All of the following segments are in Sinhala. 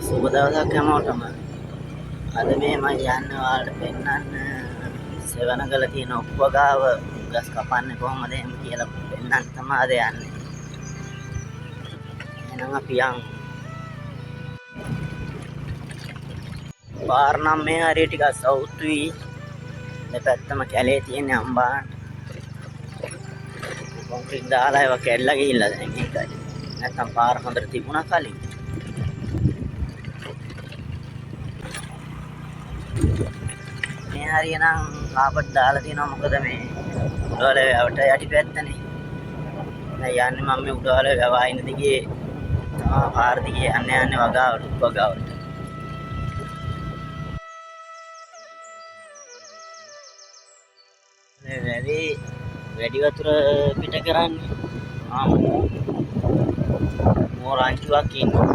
සුබ දවසක් හැමෝටම. අද මේ මම යන්නේ ඔයාලට පෙන්නන්න සෙවණගල තියෙන ඔක්කොගාව ගස් කපන්නේ කොහොමද එහෙම කියලා පෙන්නන්න තමයි අද යන්නේ. එහෙනම් අපි යන්. පාර නම් මේ හරිය ටිකක් සවුත්තුයි. දෙපැත්තම කැලේ තියෙන අම්බාන්. කොන්ක්‍රීට් දාලා ඒවා කැඩලා ගිහිල්ලා දැන් ඒකයි. නැත්තම් පාර හොඳට තිබුණා කලින්. මේ හරියනම් කාපට් දාලා තියෙනවා මොකද මේ උඩවල වැවට යටි පැත්තනේ. දැන් යන්නේ මම මේ උඩවල වැව අයින දිගේ පාර දිගේ යන්නේ වගාවට. මේ වැවේ වැඩි වතුර පිට කරන්නේ මෝරංචුවක් ඉන්නවා.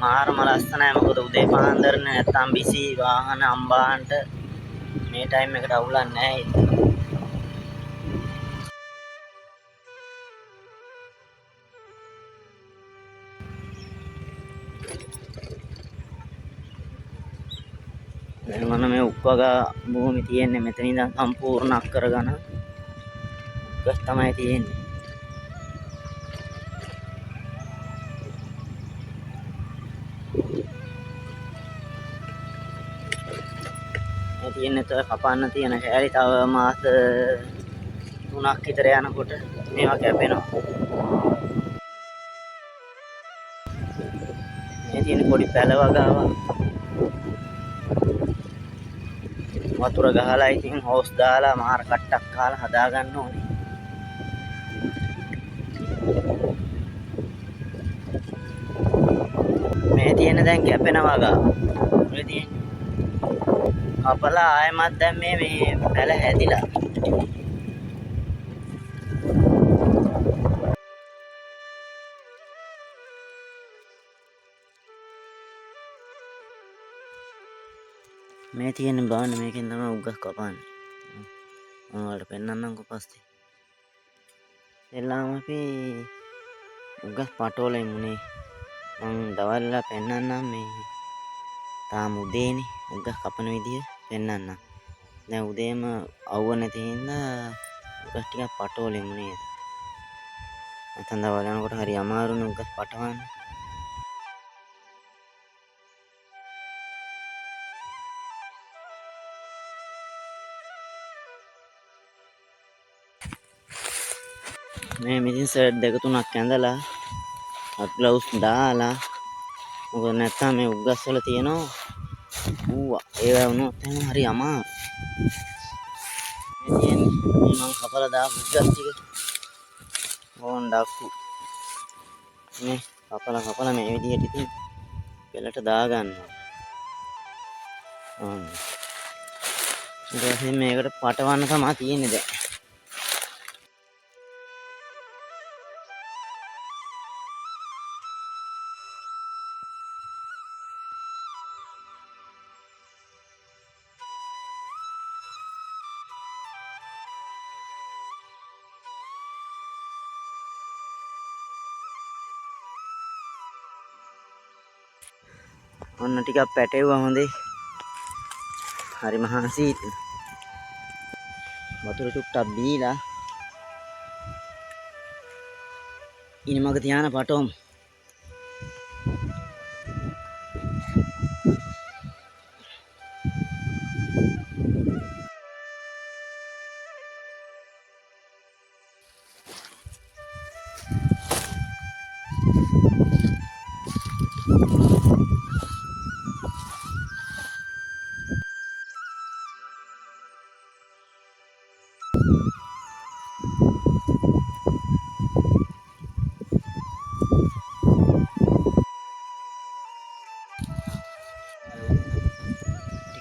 මාරම ලස්සනයි මොකද උදේ පාන්දරනේ නැත්තම් බිසි වාහන අම්බාන්ට මේ ටයිම් එකට අවුලක් නැහැ. මම මේ උක්වගා භූමි තියෙන්නේ මෙතන ඉඳන් සම්පූර්ණ අක්කර ගන්න ගස් තමයි තියෙන්නේ. මේ තියෙන්නේ තව කපන්න තියෙන හැලි තව මාස 3ක් විතර යනකොට මේවා කැපෙනවා. මේ තියෙන පොඩි පැල වගාවක්. වතුර ගහලා ඉතින් හොස් දාලා මාර කට්ටක් කාලා හදා ගන්න ඕනේ. මේ තියෙන දැන් කැපෙන වගාව. මේ තියෙන කපලා ආයෙමත් දැන් මේ පැල හැදිලා. මේ තියෙන බාන්න මේකෙන් තමයි උග්ගස් කපන්නේ. මම ඔයාලට පෙන්නන්නම්කෝ පස්සේ. එල්ලාම අපි උග්ගස් පටෝලෙන් මුනේ. මම දවල්ලා පෙන්නන්නම් මේ තාම උදේනේ උග්ගස් කපන විදිය පෙන්නන්නම්. දැන් උදේම අවුව නැති හින්දා උග්ගස් ටිකක් පටෝලෙන් මුනේ. නැත්නම් දවල් යනකොට හරි අමාරුනේ උග්ගස් පටවන්න. මේ මිදින් සර්ට් දෙක තුනක් ඇඳලා හත් ග්ලව්ස් දාලා මොකද නැත්තම් මේ උග්ගස් වල තියෙනවා ඌවා ඒවා වුණොත් එහෙනම් හරි අමාරු. මේ තියෙන්නේ මම කපලා දාපු උග්ගස් ටික ඕන් ඩක්කු මේ කපලා මේ විදිහට ඉතින් පෙළට දාගන්නවා. ඊට පස්සේ මේකට පටවන්න තමයි තියෙන්නේ දැන්. ඔන්න ටිකක් පැටෙව්වා හොඳේ. හරි මහන්සියි. වතුර චුට්ටක් බීලා ඉනිමග තියාන පටවමු.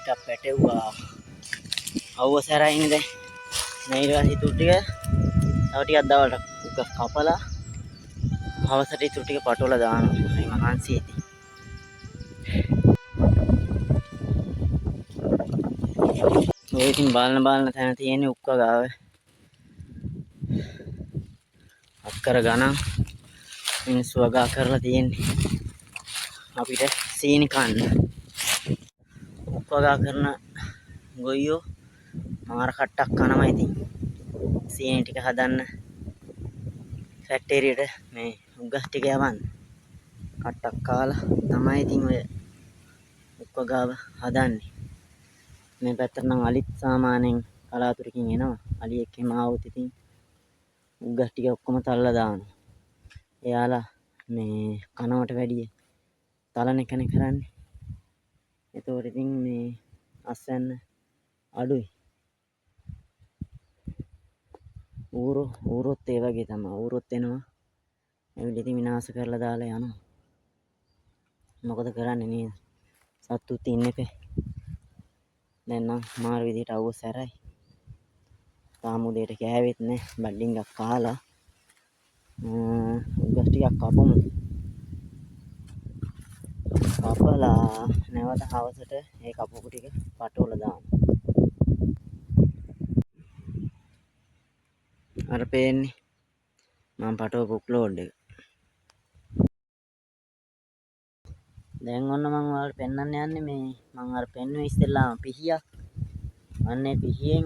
ටිකක් පැටෙව්වා. අවුව සැරයිනේ දැන්. මේ ඊට පස්සේ ඉතුරු ටික තව ටිකක් දවල්ට උග්ගස් කපලා හවසට ඉතුරු ටික පටවලා දානවා. මේ මහන්සියි. ඉතින් බලන තැන තියෙන්නේ උක්ක ගාව. අක්කර ගණන් මිනිස්සු වගා කරලා තියෙන්නේ අපිට සීනි කන්න. උක්ක වගා කරන ගොයියෝ මාර කට්ටක් කනවා. ඉතින් සීනි ටික හදන්න ෆැක්ටරියට මේ උගස් ටික යවන්න. කට්ටක් කාලා තමයි ඉතින් ඔය උක්ක ගාව හදන්නේ. මේ පැත්තට නම් අලිත් සාමාන්‍යයෙන් කලාතුරකින් එනවා. අලියෙක් එම ආවොත් ඉතින් උගස් ටික ඔක්කොම තල්ලා දානවා. එයාලා මේ කනවට වැඩිය තලන එකනේ කරන්නේ. ඒතකොට ඉතින් මේ අස්වැන්න අඩුයි. ඌරොත් ඒ වගේ තමයි. ඌරොත් එනවා. ඇවිල්ලා ඉතින් විනාශ කරලා දාලා යනවා. මොකද කරන්නේ නේද? සත්තුත් ඉන්න එපේ. දැන් නම් මාර විදියට අවුව සැරයි. තාම උදේට කෑවෙත් නෑ. බඩින්ගක් කාලා උගස් ටිකක් කපමු. කපලා නැවත හවසට ඒ කපපු ටික පටවල දාමු. අර පේන්නේ මම පටවපු ප්ලෝඩ් එක. දැන් ඔන්න මම ඔයාලට පෙන්වන්න යන්නේ මේ මම අර පෙන්වුවේ ඉස්සෙල්ලාම පිහියක්. අන්නේ පිහියෙන්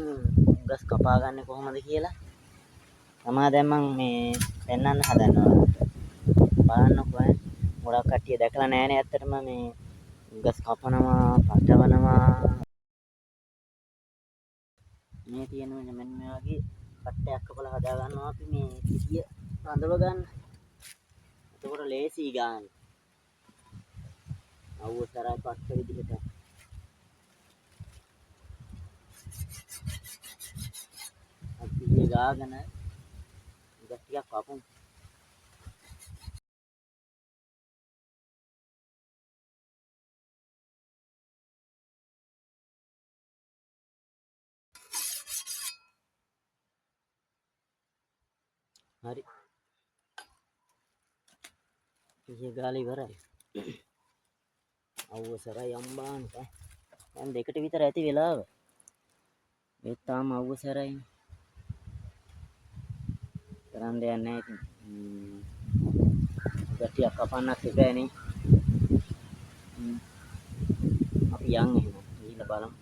උගස් කපා ගන්න කොහොමද කියලා තමා දැන් මම මේ පෙන්වන්න හදනවා. බලන්නකෝ. ගොඩක් කට්ටිය දැකලා නැහැනේ ඇත්තටම මේ උගස් කපනවා, පටවනවා. මේ තියෙන මෙන්න මේ වගේ කට්ටයක් කපලා හදා ගන්නවා අපි මේ පිහිය රඳව ගන්න. එතකොට ලේසි ගන්න. අවුව තරයි පස්ස විදිහට. අපි පිහිය ගාගෙන උගස් ටිකක් කපමු. හරි. පිහිය ගාලා ඉවරයි. අවුව සරයි අම්බාන්ට. දැන් දෙකට විතර ඇති වෙලාව. ඒත් තාම අවුව සරයි. කරන් දෙයක් නැහැ ඉතින්. ගැටියක් කපන්නත් එපෑනේ. අපි යන් එහෙනම් ගිහිල්ලා බලමු.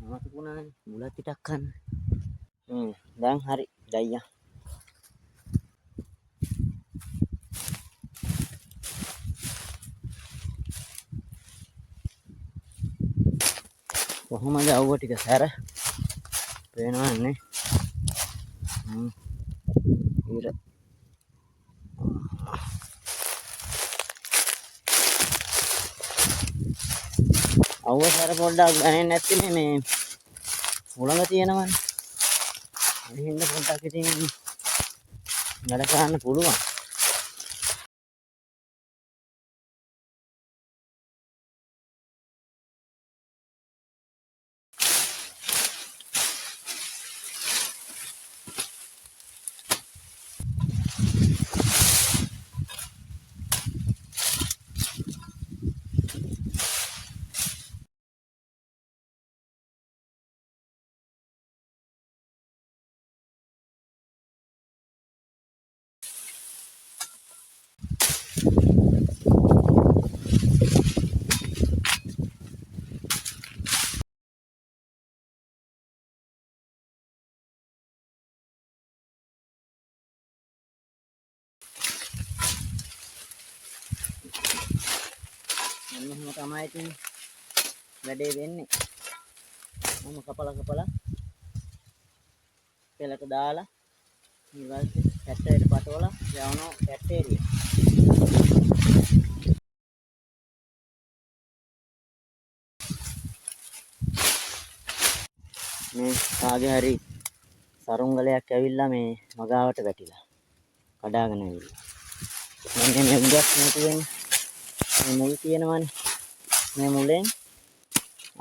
මම තිබුණානේ මුලත් පිටක් කන්න. දැන් හරි. ජයියා. කොහොමද අවුව ටික සැර පේනවන්නේ. ඉර අවුව සැර පොඩ්ඩක් දැනෙන්නේ නැත්තේ මේ උලඟ තියෙනවනේ. ඒ හින්දා පොඩ්ඩක් ඉතින් වැඩ කරන්න පුළුවන්. මෙන්න තමයි ඉතින් වැඩේ වෙන්නේ. මම කපලා පෙලට දාලා ඊළඟට පැත්තට පටවලා යවනවා ෆැක්ටරිය. මේ කාගේ හරි සරුංගලයක් ඇවිල්ලා මේ මගාවට වැටිලා කඩාගෙන ඇවිල්ලා. මෙන්න මේ උගස් නැති වෙන්නේ. මේ මුල් තියෙනවනේ. මේ මුලෙන්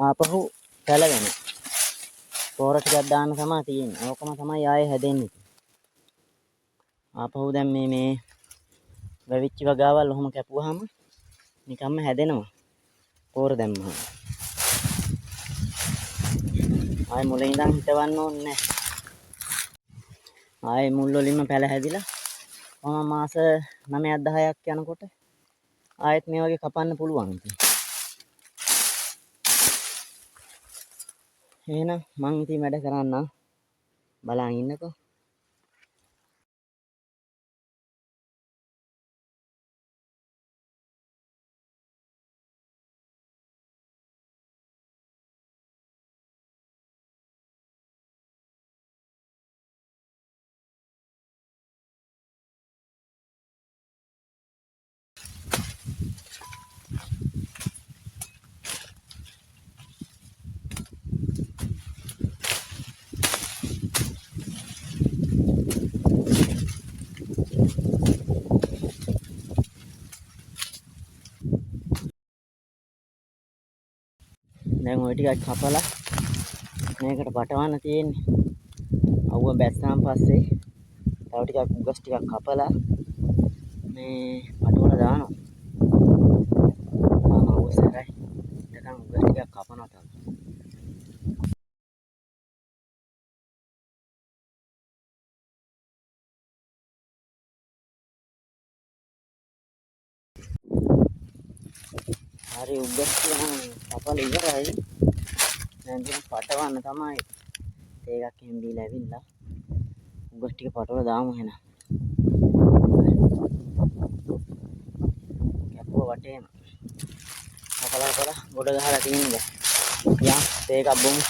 ආපහු පැලගෙන පොර ටිකක් දාන්න තමයි තියෙන්නේ. ඕකම තමයි ආයේ හැදෙන්නේ. ආපහු දැන් මේ වැවිච්ච වගාවල් ඔහොම කැපුවාම නිකම්ම හැදෙනවා. පෝර දැම්මහම ආයෙ මුලින් ඉඳන් හිටවන්න ඕනේ නැහැ. ආයෙ මුල් වලින්ම පැල හැදිලා මාස 9ක් 10ක් යනකොට ආයෙත් මේ වගේ කපන්න පුළුවන් ඉතින්. එහෙනම් මං ඉතින් වැඩ කරන්නම්. බලන් ඉන්නකෝ. දැන් ওই ටිකක් කපලා මේකට පටවන්න තියෙන්නේ. අවුව බැස්සාන් පස්සේ තව ටිකක් උගස් ටිකක් කපලා මේ පටවල දානවා. අවුව සැරයි. ඊටකන් උගස් ටිකක් කපනවා තමයි. හරි උගස් ටික කපලා ඉවරයි. දැන් ඉතින් පටවන්න තමයි. ඒකක් එහෙම දීලා ඇවිල්ලා උගස් ටික පටවලා දාමු එහෙනම්. කැපුව වටේම කපලා ගොඩ ගහලා තියෙනවා. යා ඒකක් බොමු.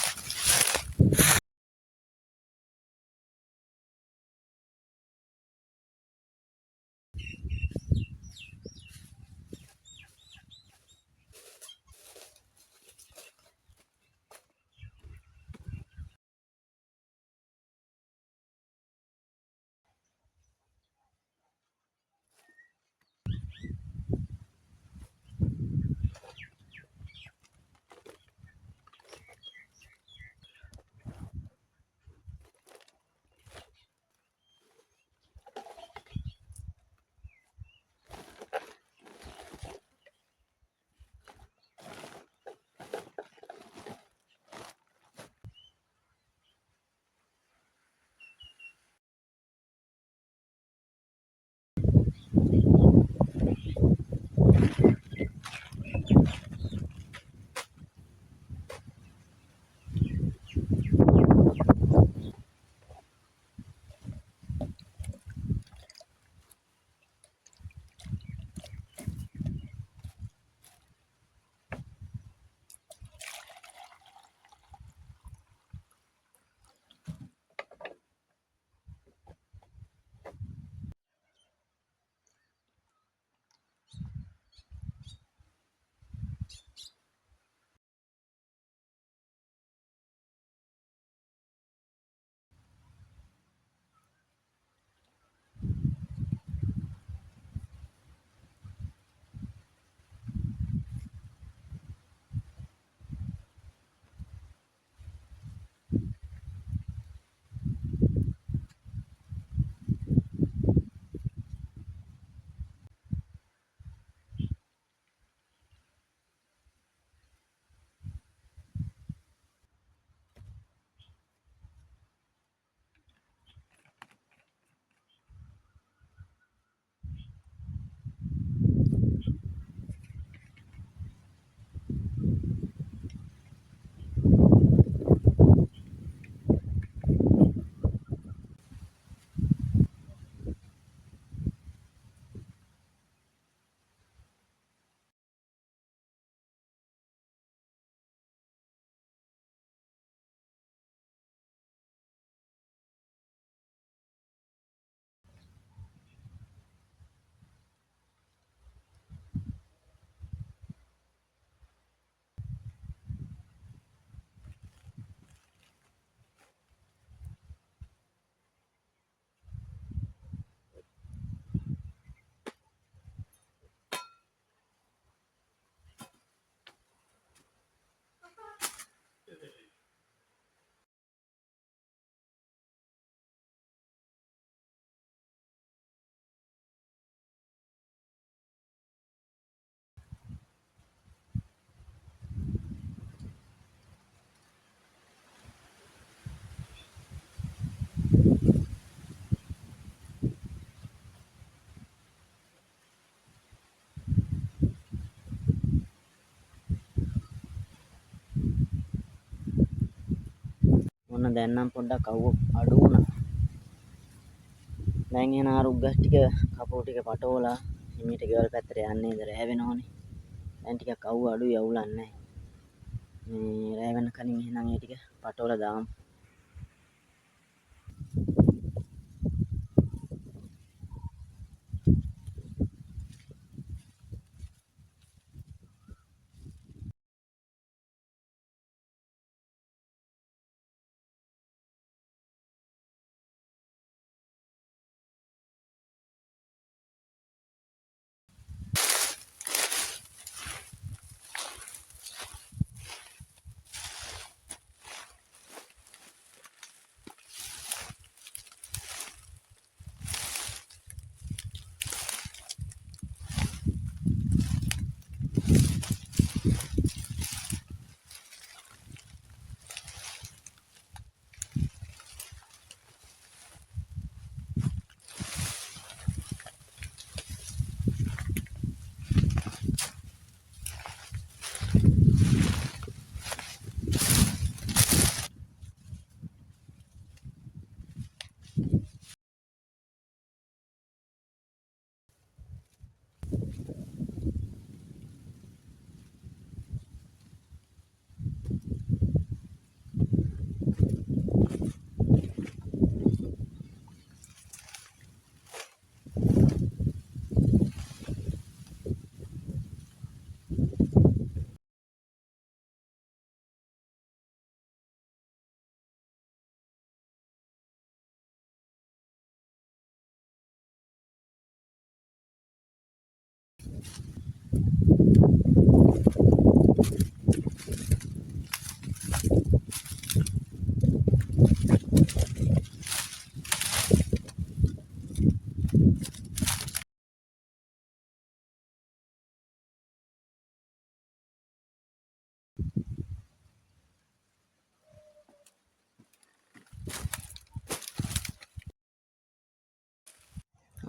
දැන් නම් පොඩ්ඩක් අවුව අඩු වුණා. දැන් එන අර උග්ගස් ටික කපෝ ටික පටවලා හිමීට ගෙවල් පැත්තට යන්නේ ඉඳ රැ වෙනවනේ. දැන් ටිකක් අවුව අඩුයි අවුලක් නැහැ. මේ රැ වෙන කලින් එහෙනම් ඒ ටික පටවලා දාමු.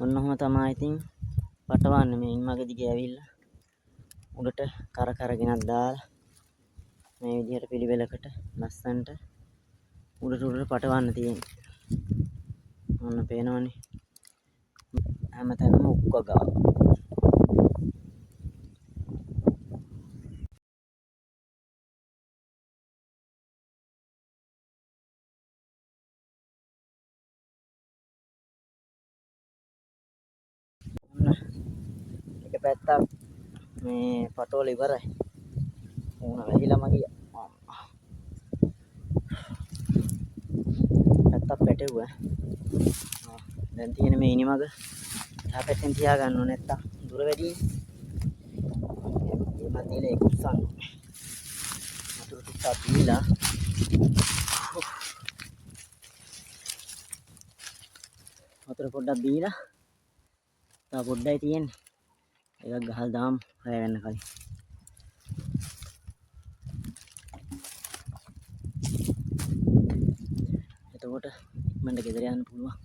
ඔන්න ඔහම තමයි ඉතින් පටවන්නේ මේ මගේ දිගේ ඇවිල්ලා උඩට කර කරගෙනක් දාලා මේ විදිහට පිළිවෙලකට ලස්සන්ට උඩට පටවන්න තියෙන්නේ. ඔන්න පේනවනේ හැමතැනම උක්කගා. එක පැත්තක් මේ පටෝල ඉවරයි. උණ වැහිලාම ගියා. පැත්තක් පැටවුවා. දැන් තියෙන මේ ඉනිමග එහා පැත්තෙන් තියාගන්න ඕනේ නැත්තම් දුර වැඩියි. මේ මැදිලේ කුස්සන්න. වතුර ටිකක් දීලා වතුර පොඩ්ඩක් දීලා තව පොඩ්ඩයි තියෙන්නේ. එකක් ගහලා දාමු රැ වෙන්න කලින්. එතකොට ඉක්මනට ගෙදර යන්න පුළුවන්.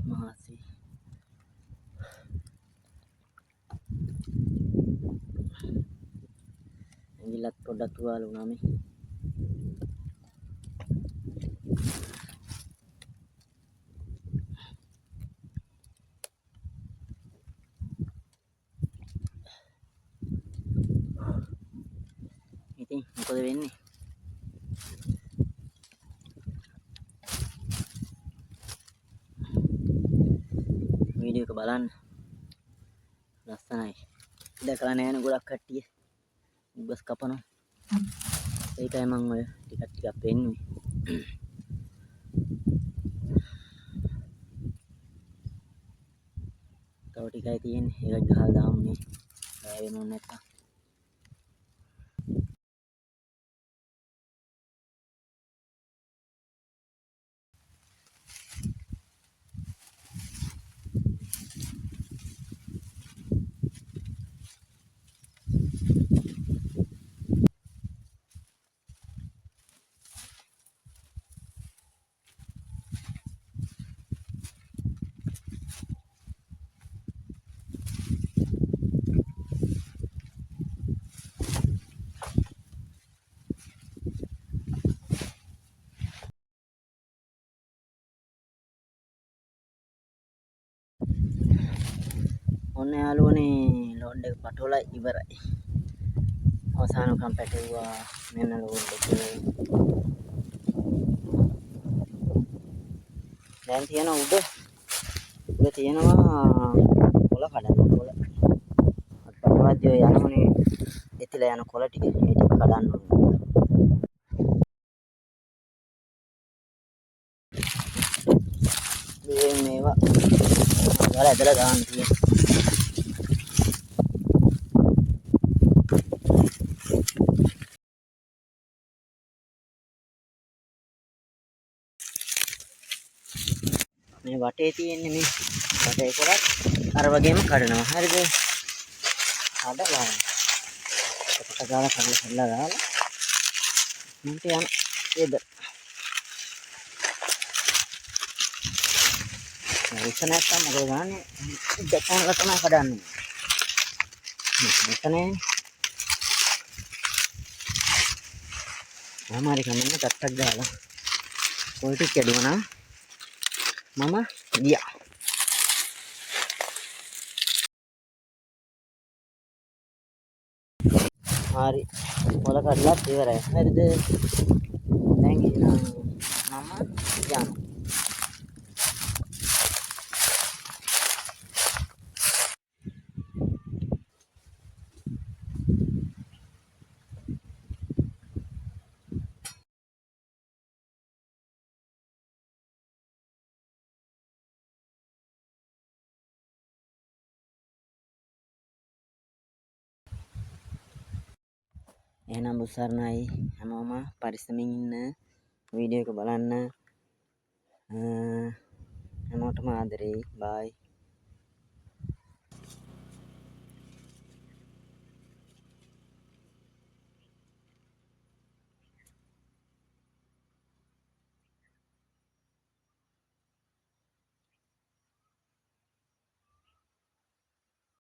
මහසී. ඇඟිල්ලත් පොඩ්ඩක් තුවාල වුණා මේ. ඉතින් මොකද වෙන්නේ? වීඩියෝ එක බලන්න. ලස්සනයි. දැකලා නැහැ නේ ගොඩක් කට්ටිය. උගස් කපනවා. ඒකයි මම ඔය ටිකක් පෙන්නුවේ. තව ටිකයි තියෙන්නේ. ඒක ගහලා දාමු මේ. රැ වෙනව නැත්තම්. ඔන්න යාළුවනේ ලෝඩ් එක පටවලා ඉවරයි. අවසානකම් පැටවුවා මෙන්න ලෝඩ් එක. දැන් තියෙන උඩ තියෙනවා කොළ කඩන්න කොළ. අත්පත්වාදී යනෝනේ එතිලා යන කොළ ටික ඒ ටික කඩන්න ඕනේ. මේවා වල ඇදලා දාන්න තියෙනවා. මේ වටේ තියෙන්නේ මේ වටේ කොළත් අර වගේම කඩනවා. හරිද? කඩලා එකට ගාලා කඩලා දාලා මන්ට යන එද ඉත නැත්තම් මොකද ගන්නේ? දෙකම තමයි කඩන්නේ. මෙතනේ අමාරි කමන්න ටට්ටක් දාලා කොල් ටික කැඩුණා මම ගියා. හරි කොළ කඩලා ඉවරයි. හරිද? දැන් මම යනවා. එහෙනම් බුසරණයි හැමෝම පරිස්සමින් ඉන්න වීඩියෝ එක බලන්න හැමෝටම ආදරෙයි බයි